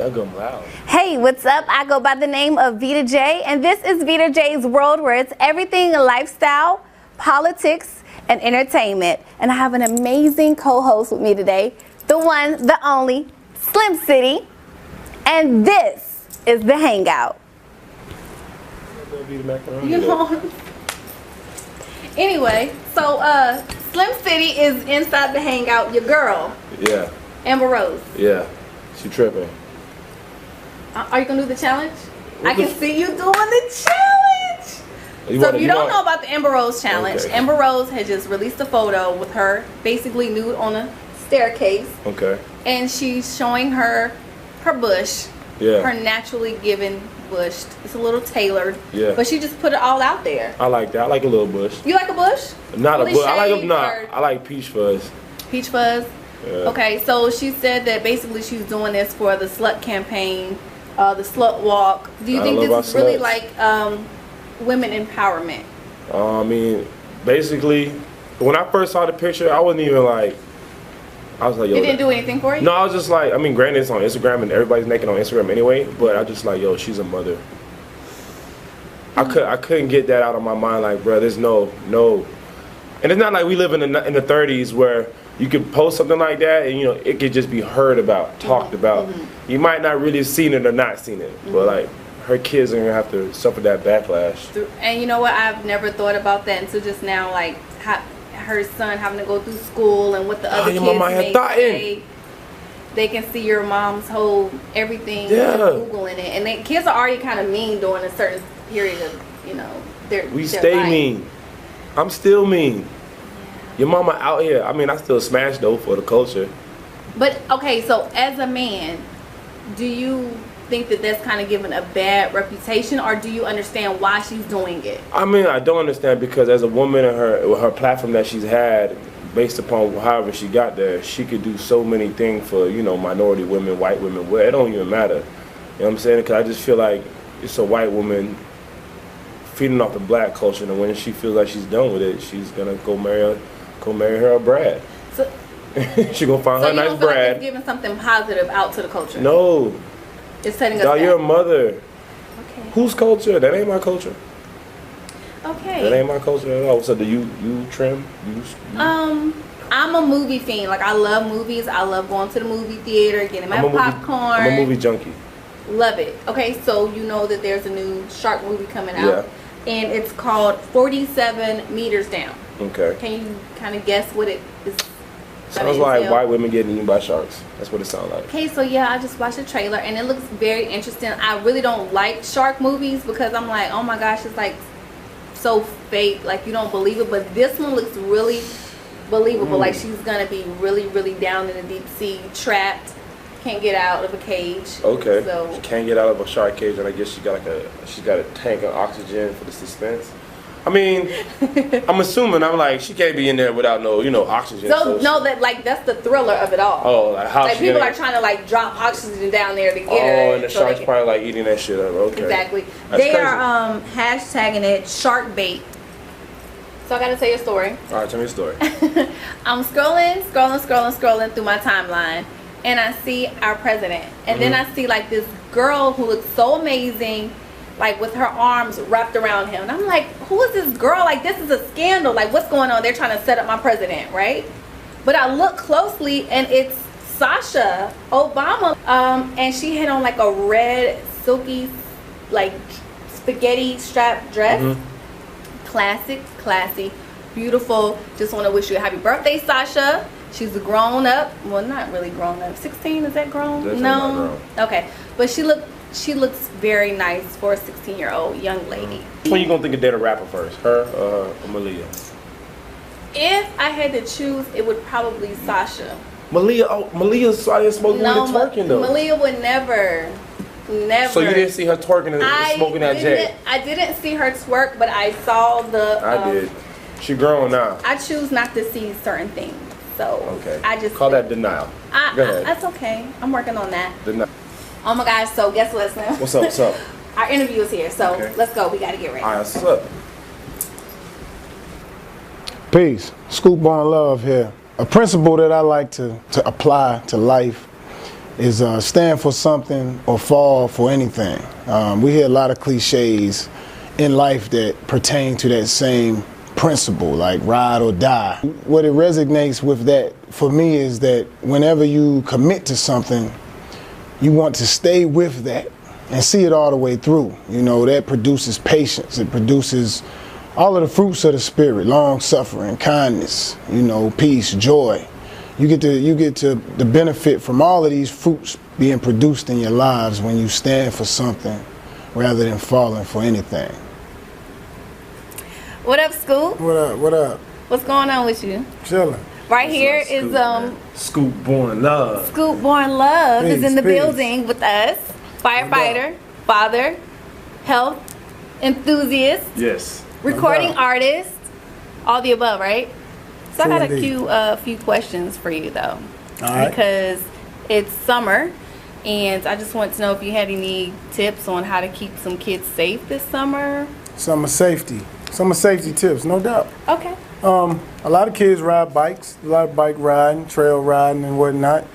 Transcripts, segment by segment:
That go loud. Hey, what's up? I go by the name of Vida J, and this is Vida J's World, where it's everything lifestyle, politics, and entertainment. And I have an amazing co-host with me today, the one, the only, Slim City, and this is The Hangout. You know. Anyway, so Slim City is inside The Hangout. Your girl. Yeah. Amber Rose. Yeah. She tripping. Are you gonna do the challenge? I can see you doing the challenge. So if you don't know about the Amber Rose challenge, okay. Amber Rose had just released a photo with her basically nude on a staircase. Okay. And she's showing her bush. Yeah. Her naturally given bush. It's a little tailored. Yeah. But she just put it all out there. I like that. I like a little bush. You like a bush? Not Fully a bush. I like shaved I like peach fuzz. Peach fuzz? Yeah. Okay, so she said that basically she's doing this for the slut campaign, the slut walk. Do you think this is really like women empowerment? I mean, basically, when I first saw the picture, I wasn't even like, I was like, yo. It didn't do anything for you? No, I was just like, I mean, granted, it's on Instagram and everybody's naked on Instagram anyway, but I just like, yo, she's a mother. I couldn't get that out of my mind, like, bro, there's no. And it's not like we live in the 30s where you could post something like that and, you know, it could just be heard about, talked about. You might not really have seen it or not seen it, but like, her kids are gonna have to suffer that backlash. And you know what? I've never thought about that until just now, like, her son having to go through school and what the other kids may say. They can see your mom's whole everything, Googling it, and the kids are already kind of mean during a certain period of, you know, their stay life. Mean. I'm still mean. Your mama out here. I mean, I still smash though for the culture. But okay, so as a man, do you think that that's kind of given a bad reputation, or do you understand why she's doing it? I mean, I don't understand because as a woman and her platform that she's had, based upon however she got there, she could do so many things for, you know, minority women, white women. Well, it don't even matter. You know what I'm saying? Because I just feel like it's a white woman feeding off the black culture, and when she feels like she's done with it, she's gonna go marry her a Brad. So she gonna find her nice Brad. Like it's giving something positive out to the culture. No. It's setting us back. You're a mother. Okay. Whose culture? That ain't my culture. Okay. That ain't my culture at all. So do you trim? I'm a movie fiend. Like, I love movies. I love going to the movie theater, getting my popcorn. I'm a movie junkie. Love it. Okay, so you know that there's a new shark movie coming out. Yeah. And it's called 47 Meters Down. Okay. Can you kind of guess what it is? Sounds like white women getting eaten by sharks. That's what it sounds like. Okay, so yeah, I just watched the trailer and it looks very interesting. I really don't like shark movies because I'm like, oh my gosh, it's like so fake. Like, you don't believe it. But this one looks really believable. Like, she's gonna be really, really down in the deep sea, trapped, can't get out of a cage. Okay. So she can't get out of a shark cage, and I guess she's got a tank of oxygen for the suspense. I mean, I'm assuming, she can't be in there without no, oxygen. So no, that's the thriller of it all. Oh, like how like people are trying to like drop oxygen down there to get her. Oh, and the shark's probably like eating that shit up. Okay. Exactly. That's they crazy. are hashtagging it shark bait. So I gotta tell you a story. All right, tell me a story. I'm scrolling through my timeline, and I see our president, and then I see like this girl who looks so amazing, like with her arms wrapped around him. And I'm like, who is this girl? Like, this is a scandal. Like, what's going on? They're trying to set up my president, right? But I look closely and it's Sasha Obama. And she had on like a red, silky, like spaghetti strap dress. Classic, classy, beautiful. Just want to wish you a happy birthday, Sasha. She's a grown up. Well, not really grown up. 16, is that grown? Definitely no. Not grown. Okay. But she looks very nice for a 16-year-old young lady. When you gonna think of date a rapper first? Her or Malia? If I had to choose, it would probably be Sasha. Malia's smoking and twerking though. Malia would never. So you didn't see her twerking and smoking that J? I didn't see her twerk, but I saw the. I did. She grown now. I choose not to see certain things, so okay. I just call that denial. Go ahead. That's okay. I'm working on that. Denial. Oh my gosh! So guess what, Slim? What's up? What's up? Our interview is here, so okay. Let's go. We gotta get ready. All right, what's up? Peace. ScootBornLuv here. A principle that I like to apply to life is stand for something or fall for anything. We hear a lot of cliches in life that pertain to that same principle, like ride or die. What it resonates with that for me is that whenever you commit to something, you want to stay with that and see it all the way through. You know, that produces patience. It produces all of the fruits of the spirit: long suffering, kindness, you know, peace, joy. You get to the benefit from all of these fruits being produced in your lives when you stand for something rather than falling for anything. What up, Scoop? What up? What up? What's going on with you? Chilling. Right here is ScootBornLuv. ScootBornLuv is in the Peace. building with us. Firefighter, father, health enthusiast, Yes. recording artist, all the above, right? So I got Indeed. a few questions for you though, All right. because it's summer, and I just want to know if you had any tips on how to keep some kids safe this summer. Summer safety tips, no doubt. Okay. A lot of kids ride bikes, a lot of bike riding, trail riding and whatnot.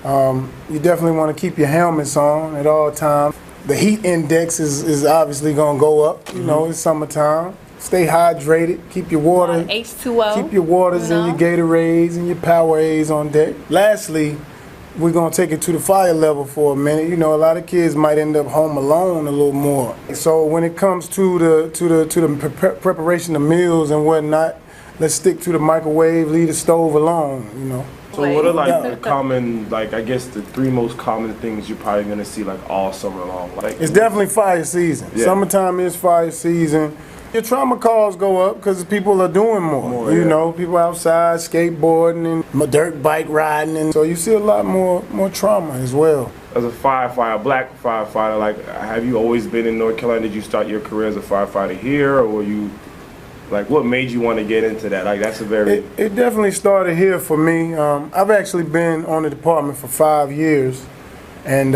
You definitely want to keep your helmets on at all times. The heat index is obviously going to go up. You know, it's summertime. Stay hydrated. Keep your water. H2O. Keep your waters and your Gatorades and your Powerades on deck. Lastly, we're going to take it to the fire level for a minute. You know, a lot of kids might end up home alone a little more. So when it comes to the preparation of meals and whatnot, let's stick to the microwave, leave the stove alone, you know. So what are like the common, like I guess the 3 most common things you're probably gonna see like all summer long? Like It's definitely fire season. Yeah. Summertime is fire season. Your trauma calls go up because people are doing more. You know, people outside skateboarding and dirt bike riding, and so you see a lot more trauma as well. as a firefighter, black firefighter, like have you always been in North Carolina? Did you start your career as a firefighter here, or were you like what made you want to get into that? Like that's a very It definitely started here for me. I've actually been on the department for 5 years, and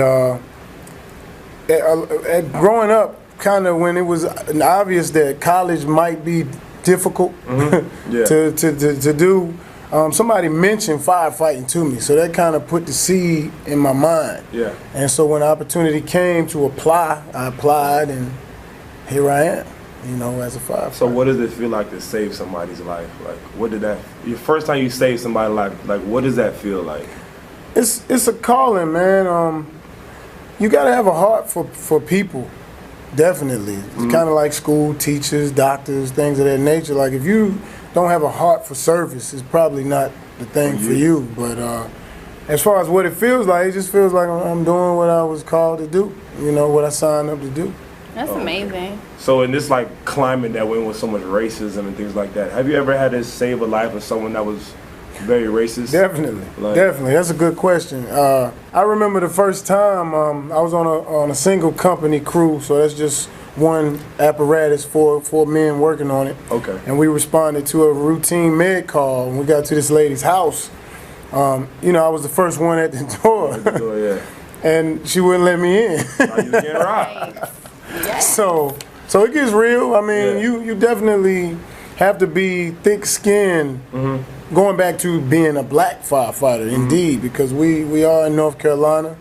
growing up, kind of when it was obvious that college might be difficult to do, somebody mentioned firefighting to me, so that kind of put the seed in my mind. Yeah. And so when the opportunity came to apply, I applied, and here I am, you know, as a firefighter. So what does it feel like to save somebody's life? Like what did that, your first time you saved somebody's life, like what does that feel like? It's a calling, man. You gotta have a heart for people. Definitely. It's kind of like school teachers, doctors, things of that nature. Like if you don't have a heart for service, it's probably not the thing for you. But as far as what it feels like, it just feels like I'm doing what I was called to do. You know, what I signed up to do. That's amazing. So in this like climate that went with so much racism and things like that, have you ever had to save a life of someone that was very racist? Definitely, Like, definitely. That's a good question. I remember the first time I was on a single company crew, so that's just one apparatus for men working on it. Okay. And we responded to a routine med call, and we got to this lady's house. You know, I was the first one at the door, Oh, yeah. and she wouldn't let me in. Are you getting robbed? So it gets real. I mean, you definitely have to be thick-skinned. Going back to being a black firefighter, indeed, because we are in North Carolina.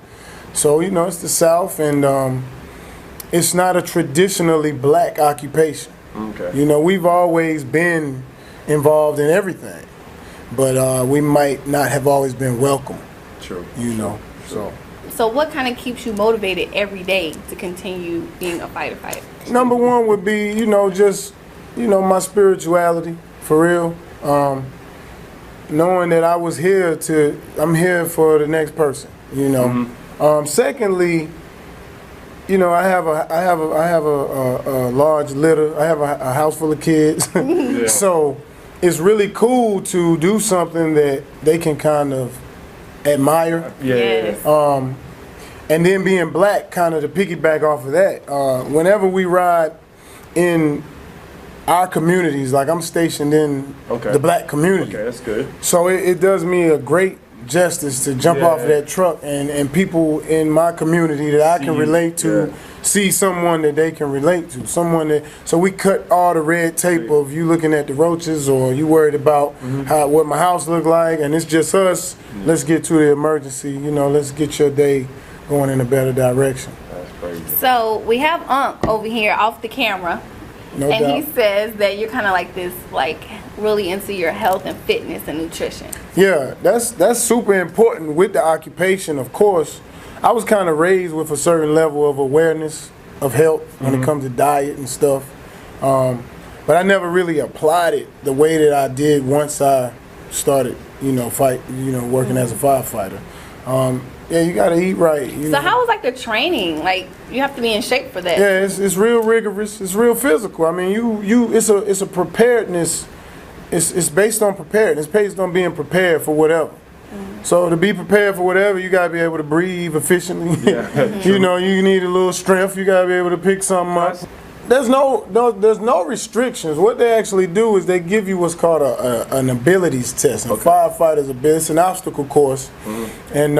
So, you know, it's the South, and it's not a traditionally black occupation. Okay. You know, we've always been involved in everything, but we might not have always been welcome. True. You know, So what kind of keeps you motivated every day to continue being a firefighter? Number one would be, you know, just, you know, my spirituality, for real. Knowing that I'm here for the next person, you know. Secondly, you know, I have a large litter. I have a house full of kids. So it's really cool to do something that they can kind of admire. Yes. And then being black, kind of to piggyback off of that, whenever we ride in our communities, like I'm stationed in the black community. Okay, that's good. So it does me a great justice to jump off of that truck and people in my community that I can relate to see someone that they can relate to, someone that. So we cut all the red tape of you looking at the roaches or you worried about what my house look like, and it's just us. Let's get to the emergency. You know, let's get your day going in a better direction. That's crazy. So we have Unc over here off the camera. No And doubt. he says that you're kind of like this, like really into your health and fitness and nutrition. Yeah, that's super important with the occupation. Of course, I was kind of raised with a certain level of awareness of health when it comes to diet and stuff, but I never really applied it the way that I did once I started, working as a firefighter. Yeah, you gotta eat right. So how was like the training? Like you have to be in shape for that. Yeah, it's real rigorous. It's real physical. I mean, it's a preparedness. It's based on preparedness. It's based on being prepared for whatever. So to be prepared for whatever, you gotta be able to breathe efficiently. Yeah, you need a little strength. You gotta be able to pick something up. There's no restrictions. What they actually do is they give you what's called an abilities test. And firefighters it's an obstacle course, and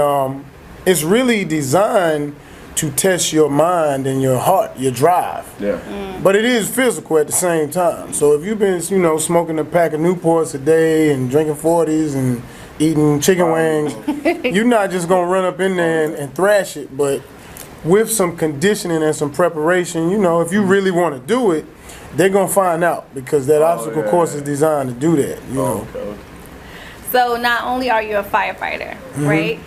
it's really designed to test your mind and your heart, your drive. Yeah. But it is physical at the same time. So if you've been, smoking a pack of Newports a day and drinking 40s and eating chicken wings, you're not just gonna run up in there and thrash it. But with some conditioning and some preparation, if you really want to do it, they're gonna find out because that obstacle course is designed to do that. Okay. So not only are you a firefighter, right?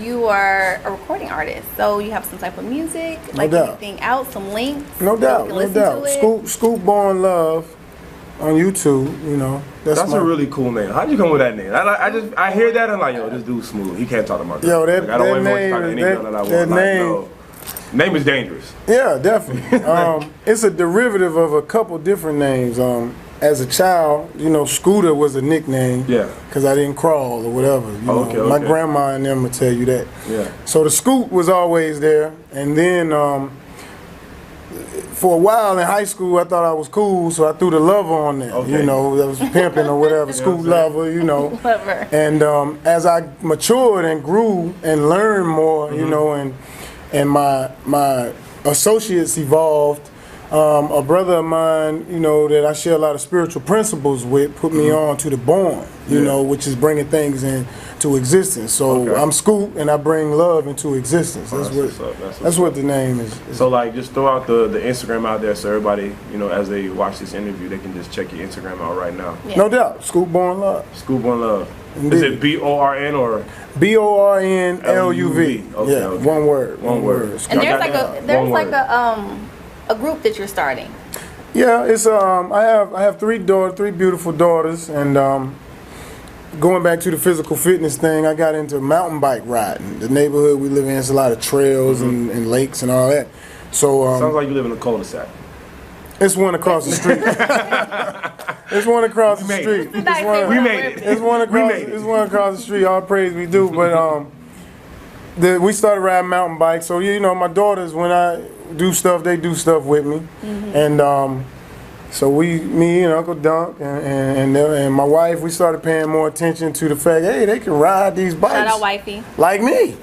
You are a recording artist. So you have some type of music, like anything out, some links. No doubt, no doubt. ScootBornLuv on YouTube. That's a really cool name. How'd you come with that name? I hear that and I'm like, yo, this dude's smooth. He can't talk to my girl. Yo, I don't want to talk to any girl that I want. That name. No. Name is dangerous. Yeah, definitely. It's a derivative of a couple different names. As a child, Scooter was a nickname. Yeah. Because I didn't crawl or whatever. My grandma and them would tell you that. Yeah. So the Scoot was always there, and then for a while in high school, I thought I was cool, so I threw the lover on there. That was pimping or whatever, Scoot lover, Lover. And as I matured and grew and learned more, and my associates evolved. A brother of mine, that I share a lot of spiritual principles with, put me on to the Born, which is bringing things into existence. So I'm Scoot, and I bring love into existence. That's what the name is. So just throw out the Instagram out there so everybody, as they watch this interview, they can just check your Instagram out right now. Yeah. No doubt, ScootBornLuv. ScootBornLuv. Is it BORN or BORNLUV? Okay, yeah, okay. one word. And there's a group that you're starting. Yeah, it's I have three beautiful daughters, and going back to the physical fitness thing, I got into mountain bike riding. The neighborhood we live in is a lot of trails and lakes and all that. So sounds like you live in a cul-de-sac. It's one across the street. It's one across the street. We made it. It's one across the street. All praise we do, but we started riding mountain bikes. So my daughters, when I do stuff, they do stuff with me, and so me and Uncle Dunk and my wife, we started paying more attention to the fact, hey, they can ride these bikes. Shout out wifey. Like me,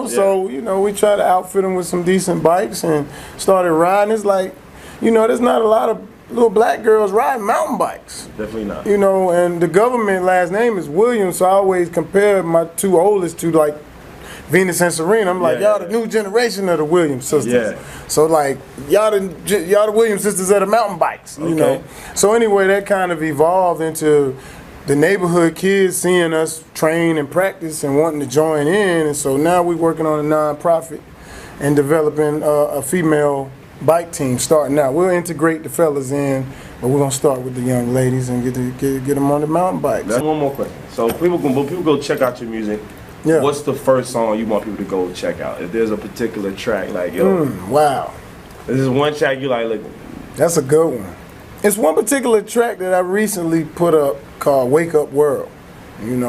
So we try to outfit them with some decent bikes and started riding. It's like, there's not a lot of little black girls riding mountain bikes. Definitely not. And the government last name is Williams, so I always compare my two oldest to like Venus and Serena. I'm like, y'all the new generation of the Williams sisters. Yeah. So like, y'all the Williams sisters of the mountain bikes, you know. So anyway, that kind of evolved into the neighborhood kids seeing us train and practice and wanting to join in. And so now we're working on a nonprofit and developing a female bike team starting out. We'll integrate the fellas in, but we're gonna start with the young ladies and get them on the mountain bikes. That's one more question. So people go check out your music. Yeah. What's the first song you want people to go check out? If there's a particular track, like, yo, wow, this is one track you like, look. That's a good one. It's one particular track that I recently put up called "Wake Up World," and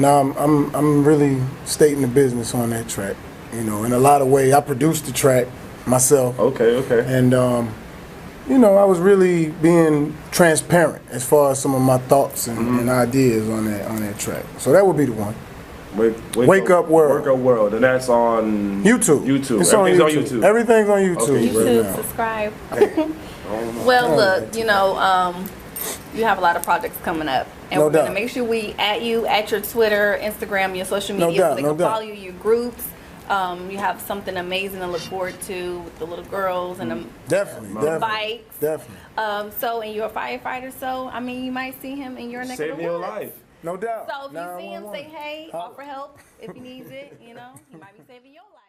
I'm really stating the business on that track, in a lot of ways. I produced the track myself. Okay. And I was really being transparent as far as some of my thoughts and ideas on that track. So that would be the one. Wake Up World. Wake Up World, and that's on YouTube. It's Everything's on YouTube. Everything's on YouTube. Okay, YouTube, right now. subscribe. Well, look, you know, you have a lot of projects coming up, and we're gonna make sure we at you at your Twitter, Instagram, your social media, so they can follow you, your groups. You have something amazing to look forward to with the little girls and the bikes. Definitely. So, and you're a firefighter, so I mean, you might see him in your neck of the woods. Saving your life. No doubt. So if you see him, say hey, offer help if he needs it. You know, he might be saving your life.